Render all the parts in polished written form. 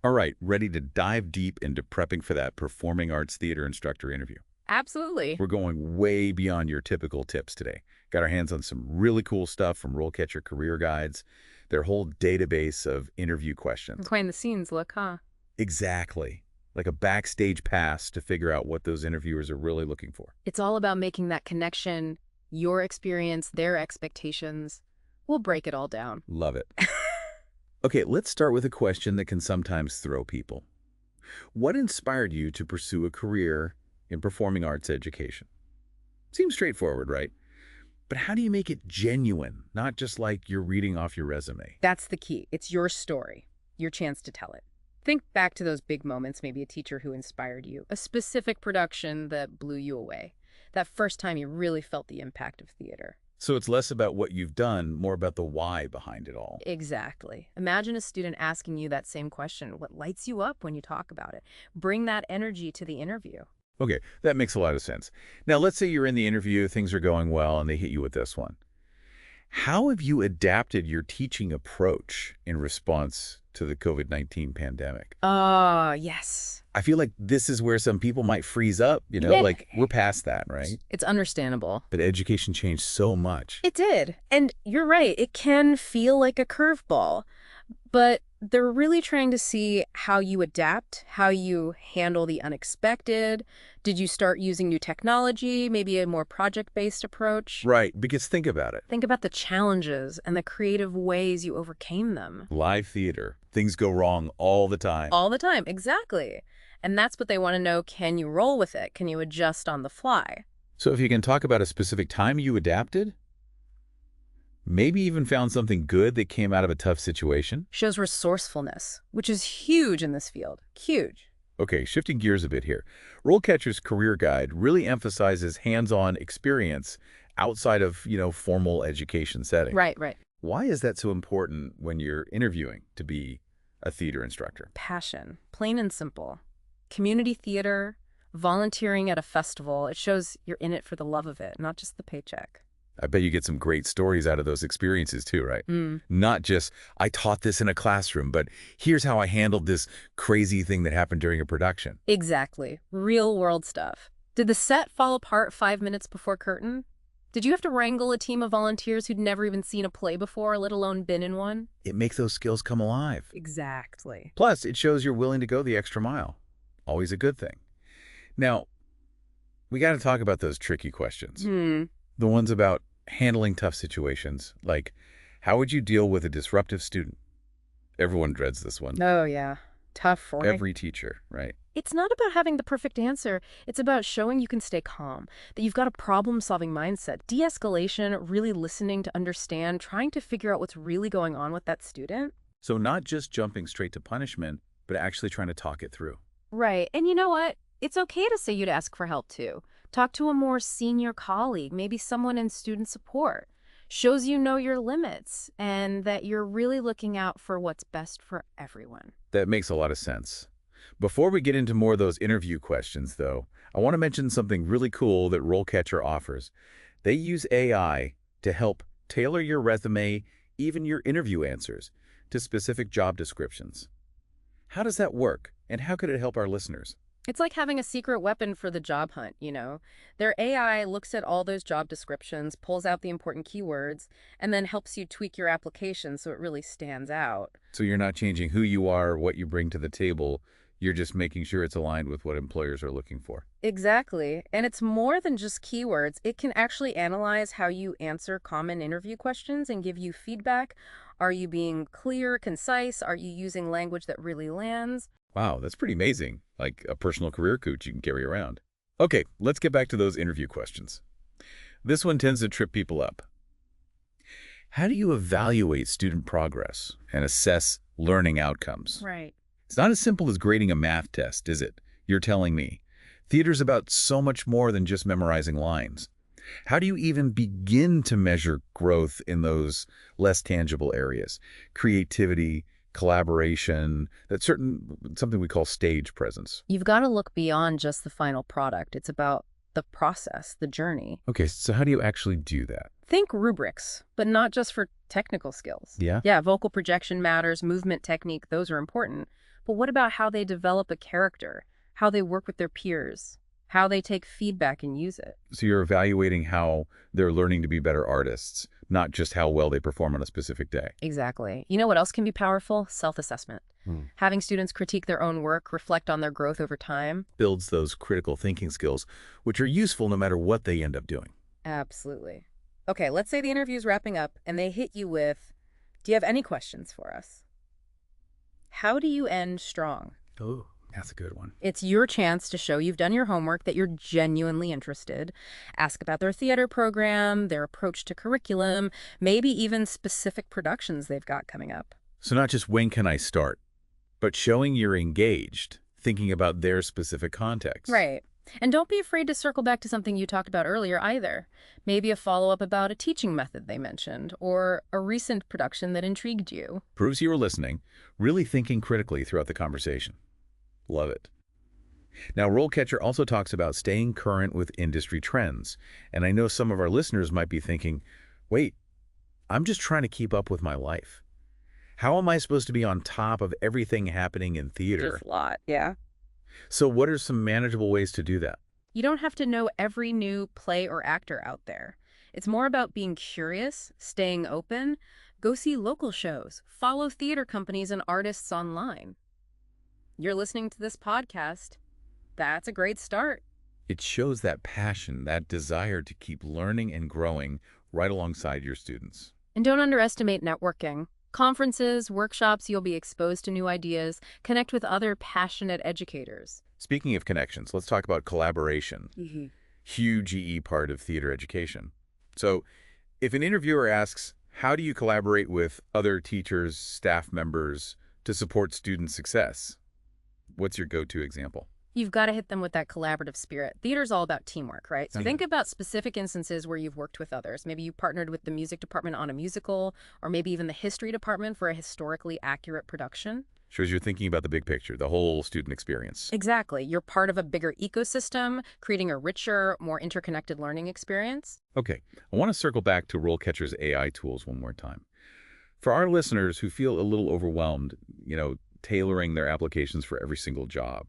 All right, ready to dive deep into prepping for that Performing Arts Theatre Instructor interview. Absolutely. We're going way beyond your typical tips today. Got our hands on some really cool stuff from RoleCatcher Career Guides, their whole database of interview questions. Behind the scenes look, huh? Exactly. Like a backstage pass to figure out what those interviewers are really looking for. It's all about making that connection, your experience, their expectations. We'll break it all down. Love it. Okay, let's start with a question that can sometimes throw people. What inspired you to pursue a career in performing arts education? Seems straightforward, right? But how do you make it genuine, not just like you're reading off your resume? That's the key. It's your story, your chance to tell it. Think back to those big moments, maybe a teacher who inspired you, a specific production that blew you away, that first time you really felt the impact of theater. So it's less about what you've done, more about the why behind it all. Exactly. Imagine a student asking you that same question. What lights you up when you talk about it? Bring that energy to the interview. Okay, that makes a lot of sense. Now, let's say you're in the interview, things are going well, and they hit you with this one. How have you adapted your teaching approach in response to the COVID-19 pandemic? Oh, yes. I feel like this is where some people might freeze up, Yeah. like we're past that, right? It's understandable. But education changed so much. It did. And you're right, it can feel like a curveball. But they're really trying to see how you adapt, how you handle the unexpected. Did you start using new technology, maybe a more project-based approach? Right, because think about it. Think about the challenges and the creative ways you overcame them. Live theater. Things go wrong all the time. All the time, exactly. And that's what they want to know. Can you roll with it? Can you adjust on the fly? So if you can talk about a specific time you adapted, maybe even found something good that came out of a tough situation. Shows resourcefulness, which is huge in this field. Huge. Okay, shifting gears a bit here. RoleCatcher's Career Guide really emphasizes hands-on experience outside of, formal education setting. Right. Why is that so important when you're interviewing to be a theater instructor? Passion, plain and simple. Community theater, volunteering at a festival, it shows you're in it for the love of it, not just the paycheck. I bet you get some great stories out of those experiences too, right? Not just, I taught this in a classroom, but here's how I handled this crazy thing that happened during a production. Exactly. Real world stuff. Did the set fall apart 5 minutes before curtain? Did you have to wrangle a team of volunteers who'd never even seen a play before, let alone been in one? It makes those skills come alive. Exactly. Plus, it shows you're willing to go the extra mile. Always a good thing. Now, we got to talk about those tricky questions. The ones about handling tough situations, like how would you deal with a disruptive student? Everyone dreads this one. Oh, yeah. Tough, right? Every teacher, right? It's not about having the perfect answer. It's about showing you can stay calm, that you've got a problem-solving mindset, de-escalation, really listening to understand, trying to figure out what's really going on with that student. So not just jumping straight to punishment, but actually trying to talk it through. Right. And you know what? It's okay to say you'd ask for help, too. Talk to a more senior colleague, maybe someone in student support. Shows you know your limits and that you're really looking out for what's best for everyone. That makes a lot of sense. Before we get into more of those interview questions, though, I want to mention something really cool that RoleCatcher offers. They use AI to help tailor your resume, even your interview answers, to specific job descriptions. How does that work, and how could it help our listeners? It's like having a secret weapon for the job hunt, Their AI looks at all those job descriptions, pulls out the important keywords, and then helps you tweak your application so it really stands out. So you're not changing who you are, what you bring to the table. You're just making sure it's aligned with what employers are looking for. Exactly. And it's more than just keywords. It can actually analyze how you answer common interview questions and give you feedback. Are you being clear, concise? Are you using language that really lands? Wow, that's pretty amazing. Like a personal career coach you can carry around. Okay, let's get back to those interview questions. This one tends to trip people up. How do you evaluate student progress and assess learning outcomes? Right. It's not as simple as grading a math test, is it? You're telling me. Theater's about so much more than just memorizing lines. How do you even begin to measure growth in those less tangible areas? Creativity, collaboration, something we call stage presence. You've got to look beyond just the final product. It's about the process, the journey. Okay, so how do you actually do that? Think rubrics, but not just for technical skills. Yeah? Yeah, vocal projection matters, movement technique, those are important. But what about how they develop a character, how they work with their peers, how they take feedback and use it? So you're evaluating how they're learning to be better artists, not just how well they perform on a specific day. Exactly. You know what else can be powerful? Self-assessment. Having students critique their own work, reflect on their growth over time. Builds those critical thinking skills, which are useful no matter what they end up doing. Absolutely. Okay, let's say the interview's wrapping up and they hit you with, do you have any questions for us? How do you end strong? Oh, that's a good one. It's your chance to show you've done your homework, that you're genuinely interested. Ask about their theater program, their approach to curriculum, maybe even specific productions they've got coming up. So not just when can I start, but showing you're engaged, thinking about their specific context. Right. And don't be afraid to circle back to something you talked about earlier either. Maybe a follow-up about a teaching method they mentioned, or a recent production that intrigued you. Proves you were listening, really thinking critically throughout the conversation. Love it. Now, RoleCatcher also talks about staying current with industry trends. And I know some of our listeners might be thinking, wait, I'm just trying to keep up with my life. How am I supposed to be on top of everything happening in theater? Just a lot, yeah. So what are some manageable ways to do that? You don't have to know every new play or actor out there. It's more about being curious, staying open, go see local shows, follow theater companies and artists online. You're listening to this podcast. That's a great start. It shows that passion, that desire to keep learning and growing right alongside your students. And don't underestimate networking. Conferences, workshops, you'll be exposed to new ideas, connect with other passionate educators. Speaking of connections, let's talk about collaboration. Huge EE part of theater education. So if an interviewer asks, how do you collaborate with other teachers, staff members to support student success? What's your go-to example? You've got to hit them with that collaborative spirit. Theater's all about teamwork, right? So think about specific instances where you've worked with others. Maybe you partnered with the music department on a musical, or maybe even the history department for a historically accurate production. Shows you're thinking about the big picture, the whole student experience. Exactly. You're part of a bigger ecosystem, creating a richer, more interconnected learning experience. Okay, I want to circle back to RoleCatcher's AI tools one more time. For our listeners who feel a little overwhelmed, tailoring their applications for every single job,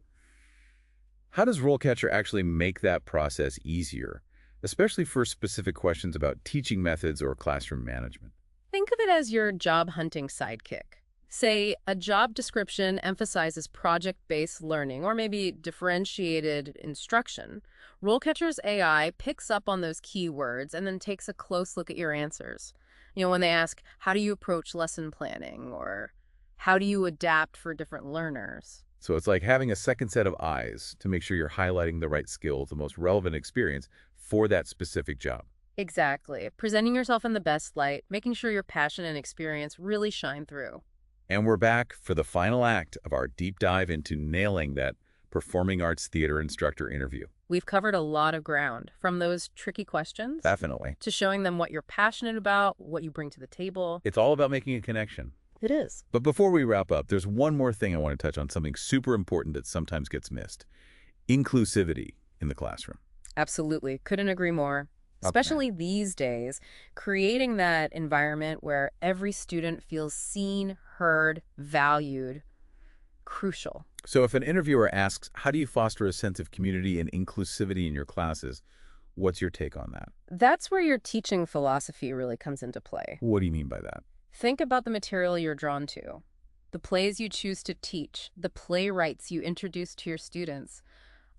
how does RoleCatcher actually make that process easier, especially for specific questions about teaching methods or classroom management? Think of it as your job hunting sidekick. Say a job description emphasizes project-based learning or maybe differentiated instruction. RoleCatcher's AI picks up on those keywords and then takes a close look at your answers. When they ask, how do you approach lesson planning, or how do you adapt for different learners? So it's like having a second set of eyes to make sure you're highlighting the right skills, the most relevant experience for that specific job. Exactly. Presenting yourself in the best light, making sure your passion and experience really shine through. And we're back for the final act of our deep dive into nailing that Performing Arts Theatre Instructor interview. We've covered a lot of ground, from those tricky questions Definitely. to showing them what you're passionate about, what you bring to the table. It's all about making a connection. It is. But before we wrap up, there's one more thing I want to touch on, something super important that sometimes gets missed. Inclusivity in the classroom. Absolutely. Couldn't agree more. Especially these days, creating that environment where every student feels seen, heard, valued, crucial. So if an interviewer asks, how do you foster a sense of community and inclusivity in your classes, what's your take on that? That's where your teaching philosophy really comes into play. What do you mean by that? Think about the material you're drawn to, the plays you choose to teach, the playwrights you introduce to your students.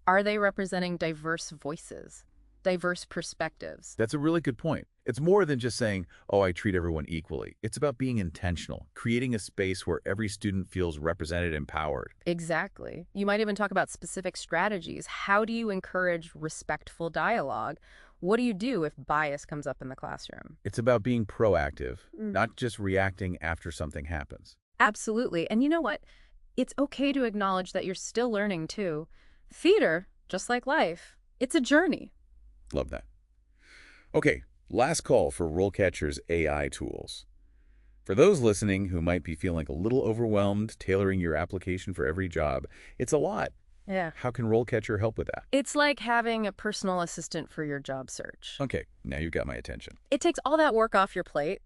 Are they representing diverse voices, diverse perspectives? That's a really good point. It's more than just saying, oh, I treat everyone equally. It's about being intentional, creating a space where every student feels represented and empowered. Exactly. You might even talk about specific strategies. How do you encourage respectful dialogue? What do you do if bias comes up in the classroom? It's about being proactive, not just reacting after something happens. Absolutely. And you know what? It's okay to acknowledge that you're still learning too. Theater, just like life, it's a journey. Love that. Okay, last call for RoleCatcher's AI tools. For those listening who might be feeling a little overwhelmed tailoring your application for every job, it's a lot. Yeah. How can RoleCatcher help with that? It's like having a personal assistant for your job search. Okay, now you've got my attention. It takes all that work off your plate,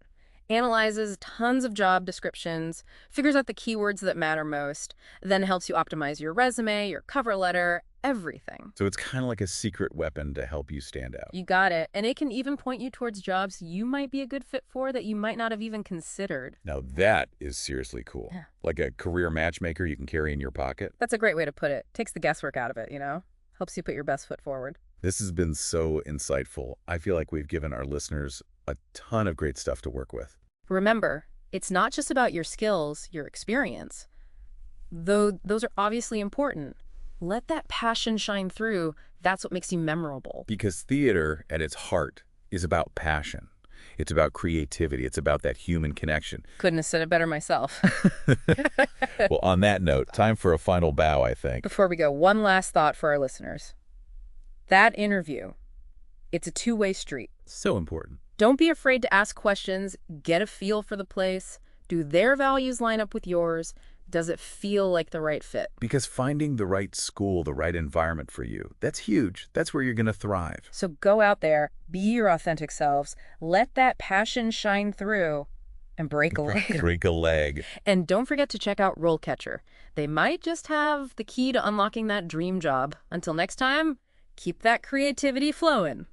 analyzes tons of job descriptions, figures out the keywords that matter most, then helps you optimize your resume, your cover letter, everything. So it's kind of like a secret weapon to help you stand out. You got it. And it can even point you towards jobs you might be a good fit for that you might not have even considered. Now that is seriously cool. Yeah. Like a career matchmaker you can carry in your pocket. That's a great way to put it. Takes the guesswork out of it, you know? Helps you put your best foot forward. This has been so insightful. I feel like we've given our listeners a ton of great stuff to work with. Remember, it's not just about your skills, your experience. Though those are obviously important. Let that passion shine through. That's what makes you memorable. Because theater, at its heart, is about passion. It's about creativity. It's about that human connection. Couldn't have said it better myself. Well, on that note, time for a final bow, I think. Before we go, one last thought for our listeners. That interview, it's a two-way street. So important. Don't be afraid to ask questions, get a feel for the place. Do their values line up with yours? Does it feel like the right fit? Because finding the right school, the right environment for you, that's huge. That's where you're going to thrive. So go out there, be your authentic selves, let that passion shine through, and break a leg. Break a leg. And don't forget to check out RoleCatcher. They might just have the key to unlocking that dream job. Until next time, keep that creativity flowing.